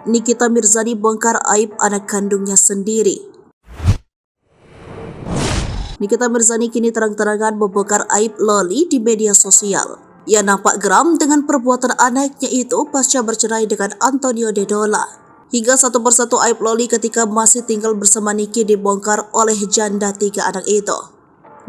Nikita Mirzani bongkar aib anak kandungnya sendiri. Nikita Mirzani kini terang-terangan membongkar aib Loli di media sosial. Ia nampak geram dengan perbuatan anaknya itu pasca bercerai dengan Antonio Dedola. Hingga satu persatu aib Loli ketika masih tinggal bersama Niki dibongkar oleh janda 3 anak itu.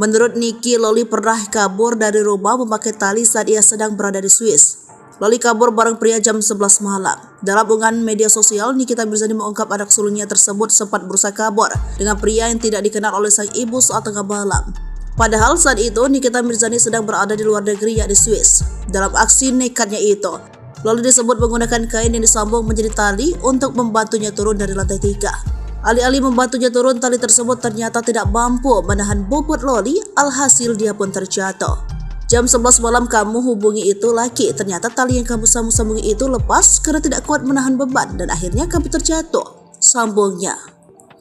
Menurut Niki, Loli pernah kabur dari rumah memakai tali saat ia sedang berada di Swiss. Loli kabur bareng pria jam 11 malam. Dalam unggahan media sosial, Nikita Mirzani mengungkap anak sulungnya tersebut sempat berusaha kabur dengan pria yang tidak dikenal oleh sang ibu saat tengah malam. Padahal saat itu Nikita Mirzani sedang berada di luar negeri yakni Swiss. Dalam aksi nekatnya itu, Loli disebut menggunakan kain yang disambung menjadi tali untuk membantunya turun dari lantai 3. Alih-alih membantunya turun, tali tersebut ternyata tidak mampu menahan bobot Loli, alhasil dia pun terjatuh. Jam 11 malam kamu hubungi itu laki, ternyata tali yang kamu sambungi itu lepas karena tidak kuat menahan beban dan akhirnya kamu terjatuh, sambungnya.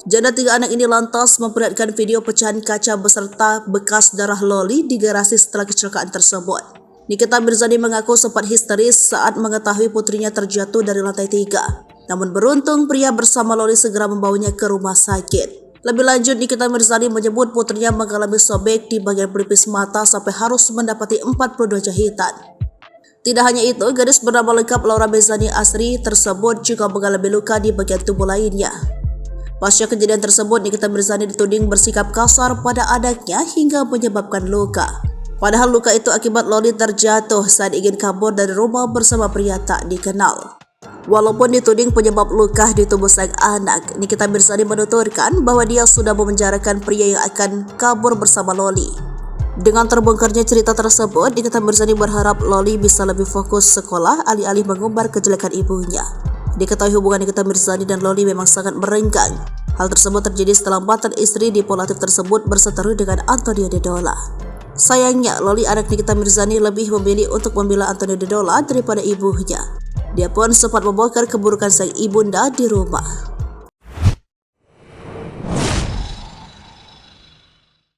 Janda 3 anak ini lantas memperlihatkan video pecahan kaca beserta bekas darah Loli di garasi setelah kecelakaan tersebut. Nikita Mirzani mengaku sempat histeris saat mengetahui putrinya terjatuh dari lantai 3. Namun beruntung pria bersama Loli segera membawanya ke rumah sakit. Lebih lanjut, Nikita Mirzani menyebut putrinya mengalami sobek di bagian pelipis mata sampai harus mendapati 42 jahitan. Tidak hanya itu, gadis bernama lengkap Laura Mirzani Asri tersebut juga mengalami luka di bagian tubuh lainnya. Pasca kejadian tersebut, Nikita Mirzani dituding bersikap kasar pada anaknya hingga menyebabkan luka. Padahal luka itu akibat Loli terjatuh saat ingin kabur dari rumah bersama pria tak dikenal. Walaupun dituding penyebab luka di tubuh sang anak, Nikita Mirzani menuturkan bahwa dia sudah memenjarakan pria yang akan kabur bersama Loli. Dengan terbongkarnya cerita tersebut, Nikita Mirzani berharap Loli bisa lebih fokus sekolah alih-alih mengumbar kejelekan ibunya. Diketahui hubungan Nikita Mirzani dan Loli memang sangat merenggang. Hal tersebut terjadi setelah mantan istri diplomatik tersebut berseteru dengan Antonio Dedola. Sayangnya, Loli anak Nikita Mirzani lebih memilih untuk membela Antonio Dedola daripada ibunya. Dia pun sempat membongkar keburukan sang ibunda di rumah.